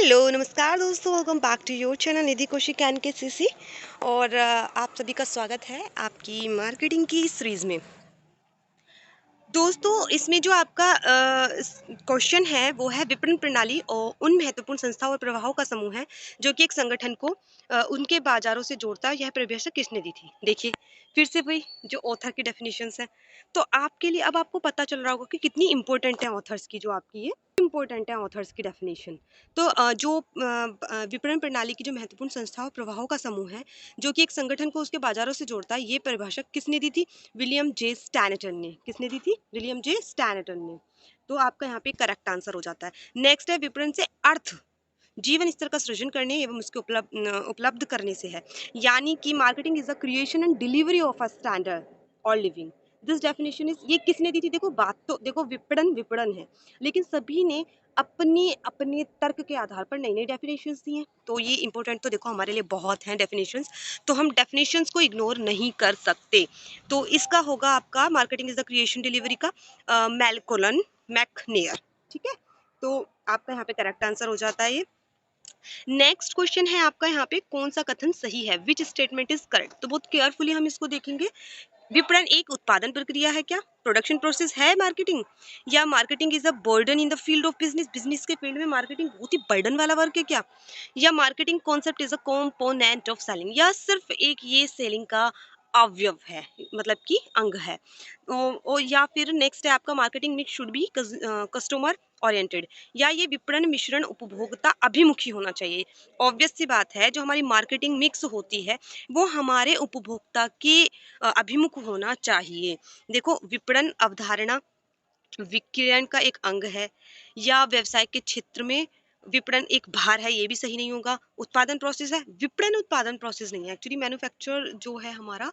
Hello नमस्कार दोस्तों, welcome back to your channel Nidhi Kaushik and K C C. और आप सभी का स्वागत है आपकी मार्केटिंग की सीरीज़ में। दोस्तों, इसमें जो आपका क्वेश्चन है वो है विपणन प्रणाली और उन महत्वपूर्ण संस्थाओं और प्रवाहों का समूह है जो कि एक संगठन को उनके बाजारों से जोड़ता है। यह परिभाषा किसने दी थी? देखिए, फिर से वही जो ऑथर की डेफिनेशंस है। तो आपके लिए अब आपको पता चल रहा होगा कि कितनी इंपॉर्टेंट है ऑथर्स की जो आपकी ये इंपॉर्टेंट है ऑथर्स की डेफिनेशन। तो विपणन प्रणाली की जो महत्वपूर्ण संस्थाओं और प्रवाहों का समूह है जो कि एक संगठन को उसके बाजारों से जोड़ता है, ये परिभाषा किसने दी थी? विलियम जे स्टैनटन ने। किसने दी थी? विलियम जे स्टैनटन ने। तो आपका यहाँ पे करेक्ट आंसर हो जाता है। नेक्स्ट है विपणन से अर्थ जीवन स्तर का सृजन करने एवं उसके उपलब्ध करने से है। यानी कि marketing is the creation and delivery of a standard और लिविंग। दिस डेफिनेशन इज, ये किसने दी थी? देखो, बात तो देखो, विपणन विपणन है, लेकिन सभी ने अपने अपने तर्क के आधार पर नई नई डेफिनेशंस दी हैं। तो ये इंपॉर्टेंट तो देखो हमारे लिए बहुत हैं डेफिनेशंस, तो हम डेफिनेशंस को इग्नोर नहीं कर सकते। तो इसका होगा आपका marketing is the creation delivery का मैलकोलन मैकनेयर। ठीक है, तो आपका यहाँ पे करेक्ट आंसर हो जाता है ये। नेक्स्ट क्वेश्चन है आपका यहाँ पे, कौन सा कथन सही है? Which statement is correct? तो बहुत केयरफुली हम इसको देखेंगे। विपणन एक उत्पादन प्रक्रिया है क्या? प्रोडक्शन प्रोसेस है मार्केटिंग? या marketing is a burden in the field of business? Business के फील्ड में मार्केटिंग बहुत ही बर्डन वाला वर्क है क्या? या marketing concept is a component of selling? या सिर्फ एक ये सेलिंग का अवयव है, मतलब कि अंग है? या फिर नेक्स्ट है आपका, marketing mix should be customer oriented? या ये विपणन मिश्रण उपभोक्ता अभिमुखी होना चाहिए? ऑब्वियस सी बात है, जो हमारी मार्केटिंग मिक्स होती है वो हमारे उपभोक्ता के अभिमुख होना चाहिए। देखो, विपणन अवधारणा विक्रयण का एक अंग है, या व्यवसाय के क्षेत्र में विपणन एक भार है, ये भी सही नहीं होगा। उत्पादन प्रोसेस है, विपणन उत्पादन प्रोसेस नहीं है। एक्चुअली मैन्युफैक्चर जो है हमारा,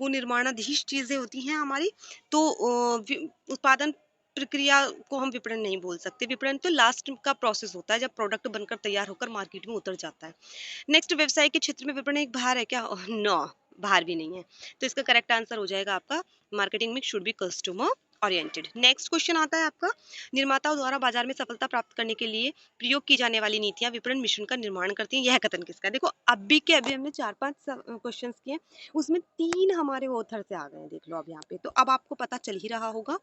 वो निर्माणाधीश चीजें होती हैं हमारी। तो उत्पादन प्रक्रिया को हम विपणन नहीं बोल सकते। विपणन तो लास्ट का प्रोसेस होता है, जब प्रोडक्ट बनकर तैयार होकर मार्केट में उतर जाता है। नेक्स्ट, व्यवसाय के क्षेत्र में विपणन एक भार है क्या? नो, भार भी नहीं है। तो इसका करेक्ट आंसर हो जाएगा आपका, मार्केटिंग में should be customer oriented. Next question आता है आपका, निर्माताओं द्वारा बाजार में सफलता प्राप्त करने के लिए प्रयोग की जाने वाली नीतियां विपणन मिश्रण का निर्माण करती हैं। यह कथन किसका है? देखो, अभी हमने 4-5 क्वेश्चंस किए, उसमें 3 हमारे ऑथर से आ गए हैं। देख लो अब यहाँ पे, तो अब आपको पता चल ही रहा होगा।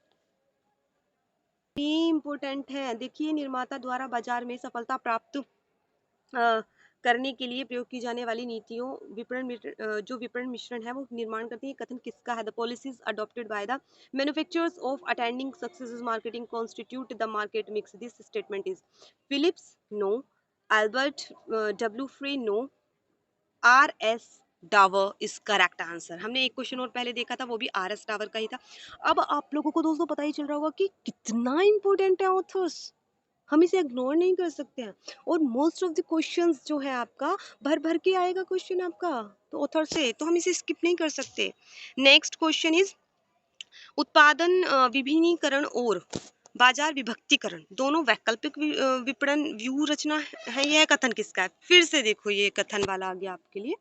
ये इंपॉर्टेंट है। देखिए, निर्माता द्वारा बाजार में सफलता प्राप्त करने के लिए प्रयोग की जाने वाली नीतियों जो विपणन मिश्रण है वो निर्माण करती है। कथन किसका है? The policies adopted by the manufacturers of attending success marketing constitute the market mix. This statement is Philips no, Albert W Frey no, R S Davar is correct answer. हमने एक क्वेश्चन और पहले देखा था, वो भी आर एस डावर का ही था। अब आप लोगों को दोस्तों पता ही चल रहा होगा कि कितना इंपॉर्टेंट है ऑथर्स, हम इसे इग्नोर नहीं कर सकते हैं। और मोस्ट ऑफ द क्वेश्चंस जो है आपका, भर भर के आएगा क्वेश्चन आपका तो ऑथर से, तो हम इसे स्किप नहीं कर सकते। नेक्स्ट क्वेश्चन इज, उत्पादन विभिन्नीकरण और बाजार विभक्तिकरण दोनों वैकल्पिक विपणन व्यू रचना है। यह कथन किसका है? फिर से देखो, ये कथन वाला आ गया आपके लिए।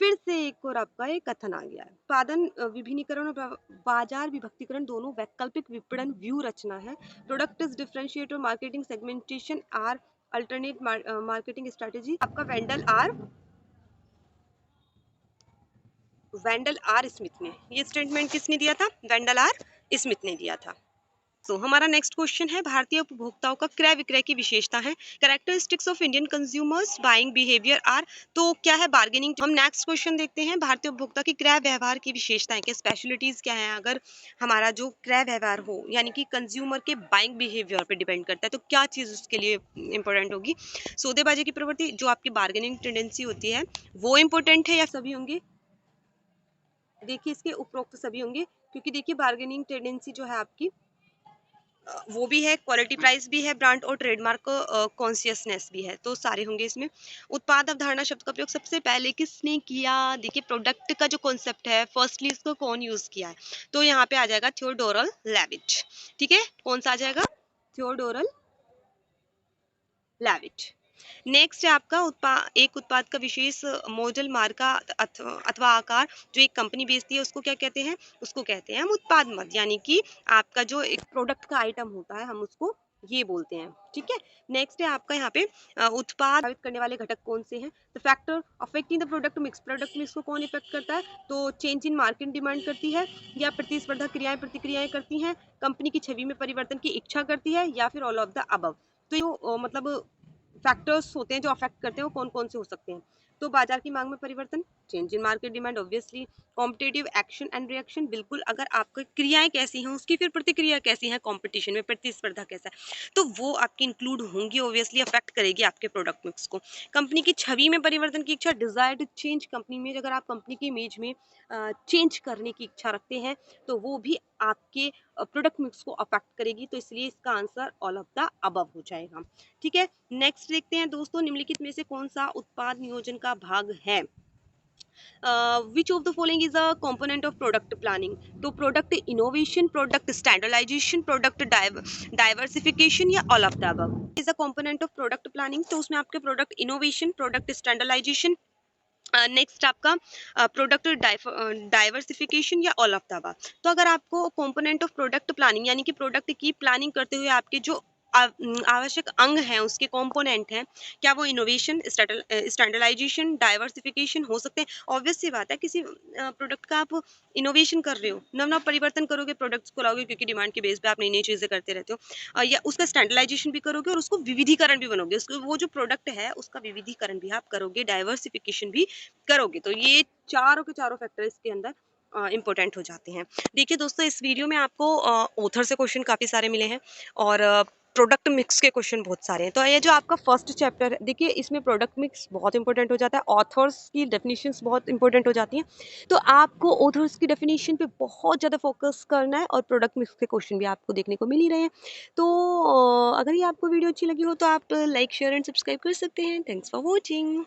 फिर से एक और आपका एक कथन आ गया है। उत्पादन विभिन्नीकरण और बाजार विभक्तिकरण दोनों वैकल्पिक विपणन व्यू रचना है। Product is differentiator marketing segmentation are alternate marketing strategy. आपका वेंडल आर स्मिथ ने, ये स्टेटमेंट किसने दिया था? वेंडल आर स्मिथ ने दिया था। तो हमारा नेक्स्ट क्वेश्चन है, भारतीय उपभोक्ताओं का क्रय विक्रय की विशेषता है। Characteristics of Indian consumers buying behaviour are. तो क्या है? बार्गेनिंग। हम नेक्स्ट क्वेश्चन देखते हैं, भारतीय उपभोक्ता की क्रय व्यवहार की विशेषताएं क्या, स्पेशलिटीज क्या है? अगर हमारा जो क्रय व्यवहार हो, यानी कि कंज्यूमर के बाइंग बिहेवियर पे डिपेंड करता है, तो क्या चीज उसके लिए इंपॉर्टेंट होगी? सौदेबाजी की प्रवृत्ति, जो आपकी बार्गेनिंग टेंडेंसी होती है, वो इंपॉर्टेंट है, या सभी होंगे? देखिए, इसके उपरोक्त सभी होंगे, क्योंकि देखिए बार्गेनिंग टेंडेंसी जो है आपकी, वो भी है, क्वालिटी प्राइस भी है, ब्रांड और ट्रेडमार्क कॉन्शियसनेस भी है, तो सारे होंगे इसमें। उत्पाद अवधारणा शब्द का उपयोग सबसे पहले किसने किया? देखिए, प्रोडक्ट का जो कॉन्सेप्ट है, फर्स्टली इसको कौन यूज किया है? तो यहाँ पे आ जाएगा थियोडोरल लेविट। ठीक है, कौन सा आ जाएगा? थियोडोरल लेविट। नेक्स्ट है आपका, एक उत्पाद का विशेष मॉडल मार्का अथवा आकार जो एक कंपनी बेचती है, उसको क्या कहते हैं? उसको कहते हैं हम उत्पाद मद, यानी कि आपका जो एक प्रोडक्ट का आइटम होता है, हम उसको ये बोलते हैं। ठीक है। नेक्स्ट है आपका यहाँ पे उत्पाद प्रभावित करने वाले घटक कौन से हैं? The factor affecting the product mix को कौन इफेक्ट करता है? तो चेंज इन मार्केट डिमांड करती है, या प्रतिस्पर्धा क्रियाएं प्रतिक्रियाएं करती हैं, कंपनी की छवि में परिवर्तन की इच्छा करती है, या फिर ऑल ऑफ द अबव। तो ये मतलब फैक्टर्स होते हैं जो अफेक्ट करते हैं, वो कौन कौन से हो सकते हैं? तो बाजार की मांग में परिवर्तन, change in market demand obviously, competitive action and reaction, बिल्कुल अगर आपकी क्रियाएं कैसी हैं उसकी फिर प्रतिक्रिया कैसी है, कंपटीशन में प्रतिस्पर्धा कैसा है, तो वो आपकी इंक्लूड होंगी, ऑब्वियसली अफेक्ट करेगी आपके प्रोडक्ट मिक्स को। कंपनी की छवि में परिवर्तन की इच्छा, desire to change company image, अगर आप कंपनी की इमेज में चेंज करने की इच्छा रखते हैं तो वो भी आपके प्रोडक्ट मिक्स को अफेक्ट करेगी, तो इसलिए इसका answer all of the above हो जाएगा। ठीक है। नेक्स्ट देखते हैं दोस्तों, निम्नलिखित में से कौन सा उत्पाद नियोजन का भाग है? Which of the following is a component of product planning? तो product innovation, product standardisation, product diversification, या all of the above is a component of product planning? तो उसमें आपके product innovation, product standardisation, next आपका product diversification, या all of the above. तो अगर आपको कंपोनेंट ऑफ प्रोडक्ट प्लानिंग यानी कि प्रोडक्ट की प्लानिंग करते हुए आपके जो आवश्यक अंग हैं, उसके कंपोनेंट हैं, क्या वो इनोवेशन, स्टैंडर्डाइजेशन, डाइवर्सिफिकेशन हो सकते हैं? ऑब्वियस सी बात है, किसी प्रोडक्ट का आप इनोवेशन कर रहे हो, नव नव परिवर्तन करोगे, प्रोडक्ट्स को लाओगे, क्योंकि डिमांड के बेस पे आप नई नई चीजें करते रहते हो, या उसका स्टैंडर्डाइजेशन भी करोगे और उसको विविधीकरण भी बनोगे, उसको वो जो प्रोडक्ट है उसका विविधीकरण भी आप करोगे, डाइवर्सिफिकेशन भी करोगे। तो ये चारों के चारों फैक्टर इसके अंदर इंपॉर्टेंट हो जाते हैं। देखिए दोस्तों, इस वीडियो में आपको ऑथर से क्वेश्चन काफ़ी सारे मिले हैं और प्रोडक्ट मिक्स के क्वेश्चन बहुत सारे हैं। तो ये जो आपका फर्स्ट चैप्टर है, देखिए इसमें प्रोडक्ट मिक्स बहुत इंपॉर्टेंट हो जाता है, ऑथर्स की डेफिनेशंस बहुत इंपॉर्टेंट हो जाती हैं। तो आपको ऑथर्स की डेफिनेशन पे बहुत ज़्यादा फोकस करना है और प्रोडक्ट मिक्स के क्वेश्चन भी आपको देखने को मिल ही रहे हैं। तो अगर ये आपको वीडियो अच्छी लगी हो तो आप लाइक शेयर एंड सब्सक्राइब कर सकते हैं। Thanks for watching.